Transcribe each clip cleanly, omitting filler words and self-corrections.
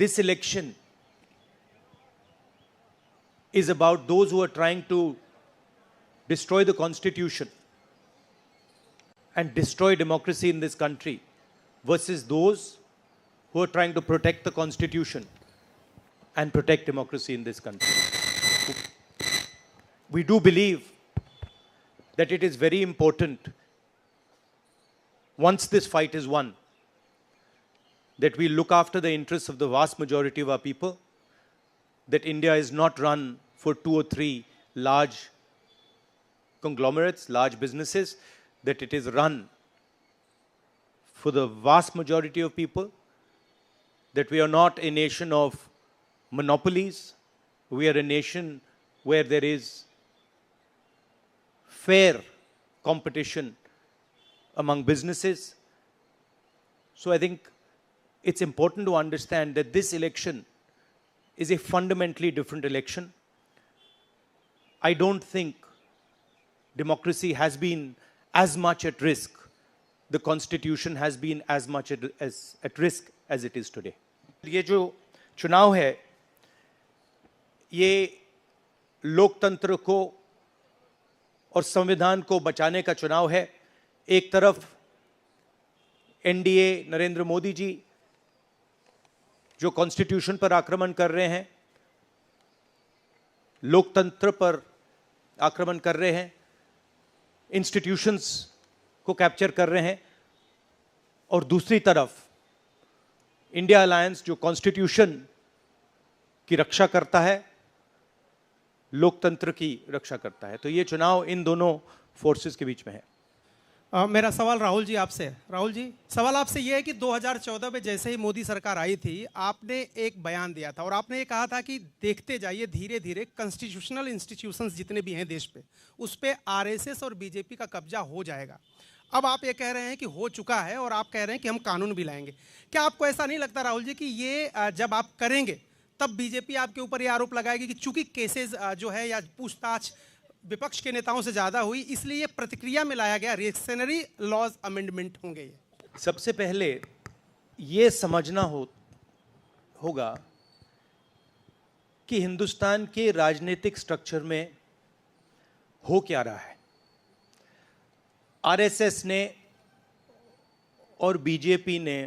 this election is about those who are trying to destroy the constitution and destroy democracy in this country versus those who are trying to protect the constitution and protect democracy in this country. We do believe that it is very important, once this fight is won, that we look after the interests of the vast majority of our people, that India is not run for 2 or 3 large conglomerates, large businesses, that it is run for the vast majority of people, that we are not a nation of monopolies, we are a nation where there is fair competition among businesses. So I think it's important to understand that this election is a fundamentally different election. I don't think democracy has been as much at risk, the constitution has been as much at risk as it is today. ये जो चुनाव है, ये लोकतंत्र को और संविधान को बचाने का चुनाव है। एक तरफ एनडीए नरेंद्र मोदी जी जो कॉन्स्टिट्यूशन पर आक्रमण कर रहे हैं, लोकतंत्र पर आक्रमण कर रहे हैं, इंस्टीट्यूशंस को कैप्चर कर रहे हैं, और दूसरी तरफ इंडिया अलायंस जो कॉन्स्टिट्यूशन की रक्षा करता है, लोकतंत्र की रक्षा करता है। तो ये चुनाव इन दोनों फोर्सेस के बीच में है। मेरा सवाल राहुल जी आपसे है। राहुल जी, सवाल आपसे यह है कि 2014 में जैसे ही मोदी सरकार आई थी, आपने एक बयान दिया था और आपने ये कहा था कि देखते जाइए धीरे धीरे कॉन्स्टिट्यूशनल इंस्टीट्यूशंस जितने भी हैं देश पे, उस पे आरएसएस और बीजेपी का कब्जा हो जाएगा। अब आप ये कह रहे हैं कि हो चुका है और आप कह रहे हैं कि हम कानून भी लाएंगे। क्या आपको ऐसा नहीं लगता राहुल जी कि ये जब आप करेंगे तब बीजेपी आपके ऊपर ये आरोप लगाएगी कि चूंकि केसेस जो है या पूछताछ विपक्ष के नेताओं से ज्यादा हुई, इसलिए प्रतिक्रिया में लाया गया रिएक्शनरी लॉज अमेंडमेंट होंगे? ये सबसे पहले ये समझना होगा कि हिंदुस्तान के राजनीतिक स्ट्रक्चर में हो क्या रहा है। आरएसएस ने और बीजेपी ने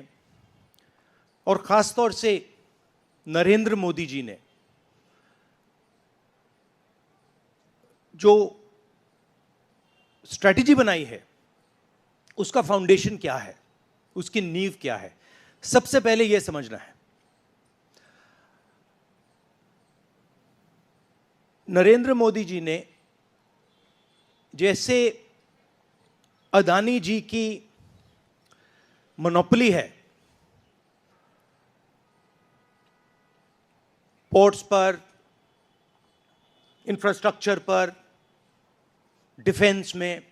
और खासतौर से नरेंद्र मोदी जी ने जो स्ट्रैटेजी बनाई है, उसका फाउंडेशन क्या है, उसकी नींव क्या है, सबसे पहले यह समझना है। नरेंद्र मोदी जी ने जैसे अदानी जी की मोनोपोली है पोर्ट्स पर, इंफ्रास्ट्रक्चर पर, डिफेंस में,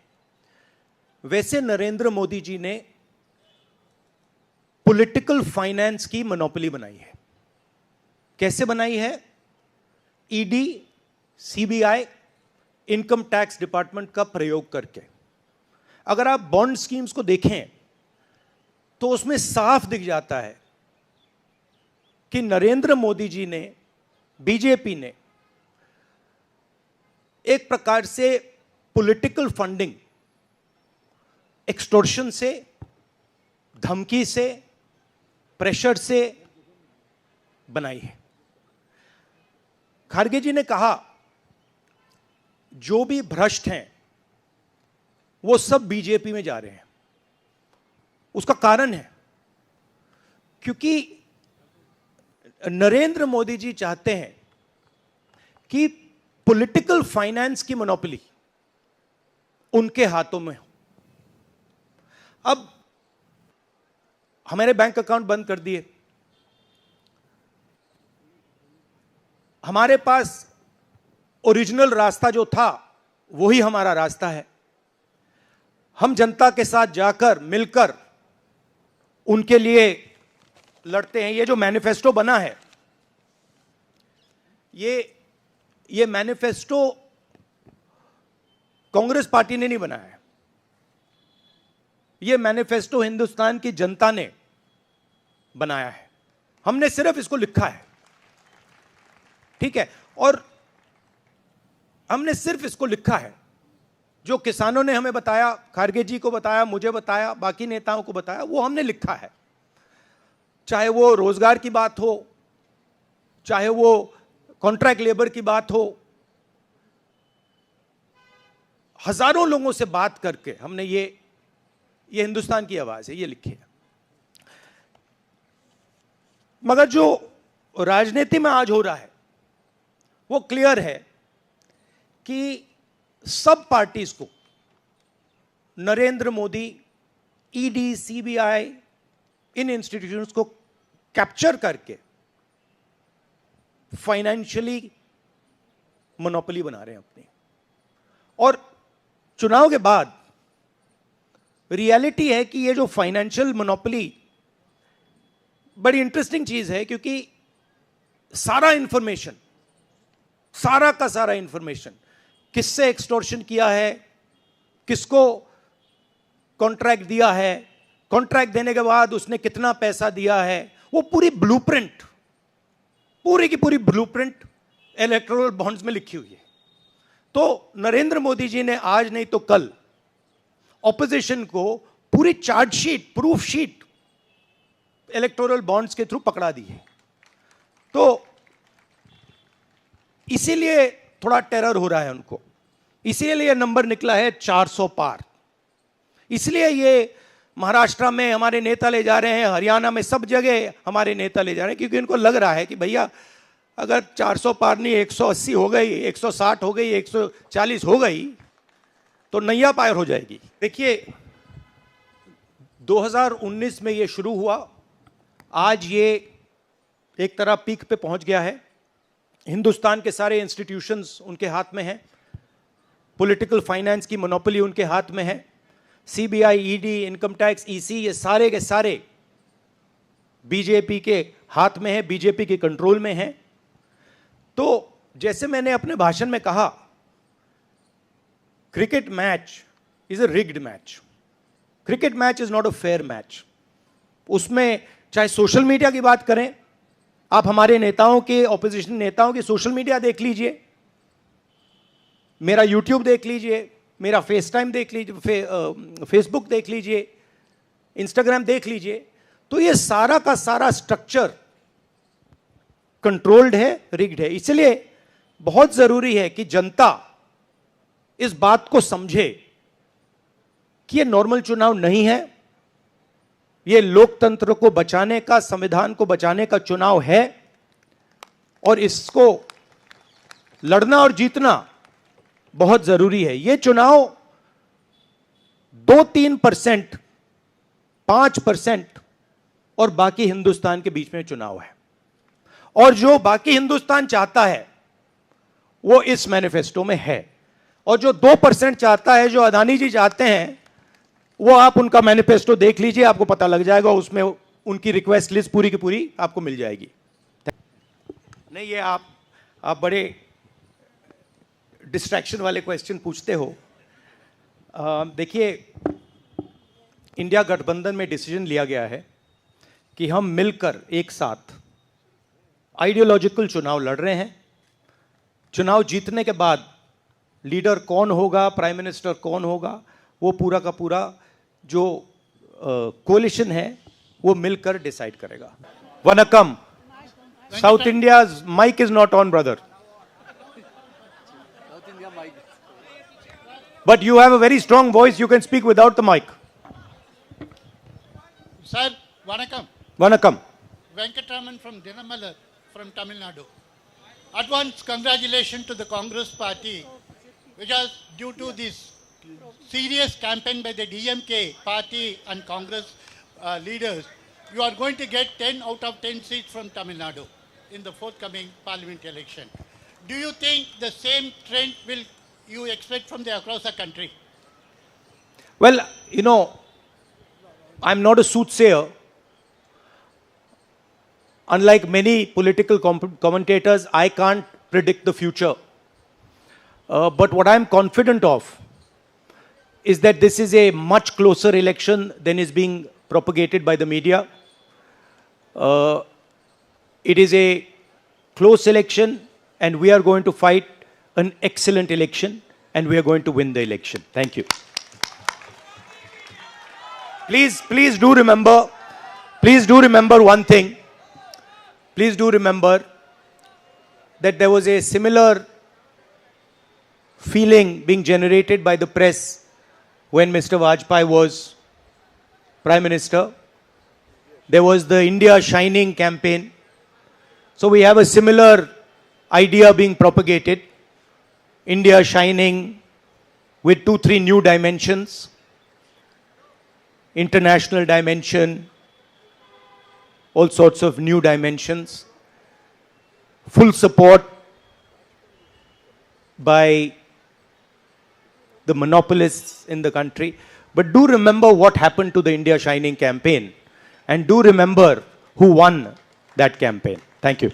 वैसे नरेंद्र मोदी जी ने पॉलिटिकल फाइनेंस की मोनोपोली बनाई है। कैसे बनाई है? ED, CBI, income tax department का प्रयोग करके। अगर आप बॉन्ड स्कीम्स को देखें तो उसमें साफ दिख जाता है कि नरेंद्र मोदी जी ने, बीजेपी ने एक प्रकार से पॉलिटिकल फंडिंग एक्सटॉर्शन से, धमकी से, प्रेशर से बनाई है। खारगे जी ने कहा जो भी भ्रष्ट हैं वो सब बीजेपी में जा रहे हैं। उसका कारण है क्योंकि नरेंद्र मोदी जी चाहते हैं कि पॉलिटिकल फाइनेंस की मोनोपोली उनके हाथों में हो। अब हमारे बैंक अकाउंट बंद कर दिए, हमारे पास ओरिजिनल रास्ता जो था वही हमारा रास्ता है। हम जनता के साथ जाकर मिलकर उनके लिए लड़ते हैं। ये जो मैनिफेस्टो बना है, ये मैनिफेस्टो कांग्रेस पार्टी ने नहीं बनाया है। ये मैनिफेस्टो हिंदुस्तान की जनता ने बनाया है। हमने सिर्फ इसको लिखा है, ठीक है, और हमने सिर्फ इसको लिखा है। जो किसानों ने हमें बताया, खारगे जी को बताया, मुझे बताया, बाकी नेताओं को बताया, वो हमने लिखा है। चाहे वो रोजगार की बात हो, चाहे वो कॉन्ट्रैक्ट लेबर की बात हो, हजारों लोगों से बात करके हमने ये हिंदुस्तान की आवाज है, ये लिखी है। मगर जो राजनीति में आज हो रहा है वो क्लियर है कि सब पार्टीज को नरेंद्र मोदी, ईडी, सीबीआई, इन इंस्टीट्यूशंस को कैप्चर करके फाइनेंशियली मोनोपोली बना रहे हैं अपनी। और चुनाव के बाद रियलिटी है कि ये जो फाइनेंशियल मोनोपोली बड़ी इंटरेस्टिंग चीज है, क्योंकि सारा इंफॉर्मेशन, सारा का सारा इंफॉर्मेशन, किससे एक्सटॉर्शन किया है, किसको कॉन्ट्रैक्ट दिया है, कॉन्ट्रैक्ट देने के बाद उसने कितना पैसा दिया है, वो पूरी ब्लूप्रिंट, पूरी की पूरी ब्लूप्रिंट इलेक्टोरल बॉन्ड्स में लिखी हुई है। तो नरेंद्र मोदी जी ने आज नहीं तो कल ऑपोजिशन को पूरी chargesheet, proof sheet electoral bonds के थ्रू पकड़ा दी है। तो इसीलिए थोड़ा टेरर हो रहा है उनको, इसीलिए ये नंबर निकला है 400 पार। इसलिए ये महाराष्ट्र में हमारे नेता ले जा रहे हैं, हरियाणा में सब जगह हमारे नेता ले जा रहे हैं, क्योंकि इनको लग रहा है कि भैया अगर 400 पार नहीं 180 हो गई, 160 हो गई, 140 हो गई तो नैया पार हो जाएगी। देखिए 2019 में ये शुरू हुआ, आज ये एक तरह पीक पे पहुंच गया है। हिंदुस्तान के सारे इंस्टीट्यूशंस उनके हाथ में हैं, पॉलिटिकल फाइनेंस की मोनोपोली उनके हाथ में है। CBI, ED, income tax, EC, ये सारे के सारे बीजेपी के हाथ में है, बीजेपी के कंट्रोल में है। तो जैसे मैंने अपने भाषण में कहा, cricket match is a rigged match. Cricket match is not a fair match. उसमें चाहे सोशल मीडिया की बात करें, आप हमारे नेताओं के, ऑपोजिशन नेताओं की सोशल मीडिया देख लीजिए, मेरा यूट्यूब देख लीजिए, मेरा फेस टाइम देख लीजिए, फेसबुक देख लीजिए, इंस्टाग्राम देख लीजिए, तो ये सारा का सारा स्ट्रक्चर कंट्रोल्ड है, रिग्ड है। इसलिए बहुत जरूरी है कि जनता इस बात को समझे कि ये नॉर्मल चुनाव नहीं है, ये लोकतंत्र को बचाने का, संविधान को बचाने का चुनाव है, और इसको लड़ना और जीतना बहुत जरूरी है। ये चुनाव 2-3%, 5% और बाकी हिंदुस्तान के बीच में चुनाव है। और जो बाकी हिंदुस्तान चाहता है वो इस मैनिफेस्टो में है, और जो 2% चाहता है, जो अदानी जी चाहते हैं, वो आप उनका मैनिफेस्टो देख लीजिए, आपको पता लग जाएगा, उसमें उनकी रिक्वेस्ट लिस्ट पूरी की पूरी आपको मिल जाएगी। नहीं, ये आप बड़े डिस्ट्रैक्शन वाले क्वेश्चन पूछते हो। देखिए, इंडिया गठबंधन में डिसीजन लिया गया है कि हम मिलकर एक साथ आइडियोलॉजिकल चुनाव लड़ रहे हैं। चुनाव जीतने के बाद लीडर कौन होगा, प्राइम मिनिस्टर कौन होगा, वो पूरा का पूरा जो कोलिशन है वो मिलकर डिसाइड करेगा। वनकम, south India mic is not on brother, but you have a very strong voice, you can speak without the mic. Sir, Vanakkam. Vanakkam. Venkatraman from Dinamalar from Tamil Nadu. Advance congratulations to the Congress party, because due to this serious campaign by the DMK party and Congress leaders, you are going to get 10 out of 10 seats from Tamil Nadu in the forthcoming parliament election. Do you think the same trend will you expect from the across the country? Well, you know, I'm not a soothsayer. Unlike many political commentators, I can't predict the future. But what I'm confident of is that this is a much closer election than is being propagated by the media. it is a close election, and we are going to fight an excellent election, and we are going to win the election. Thank you. Please do remember one thing. Please do remember that there was a similar feeling being generated by the press when Mr. Vajpayee was Prime Minister. There was the India Shining campaign. So we have a similar idea being propagated. India Shining with 2-3 new dimensions. International dimension, all sorts of new dimensions. Full support by the monopolists in the country. But do remember what happened to the India Shining campaign, and do remember who won that campaign. Thank you.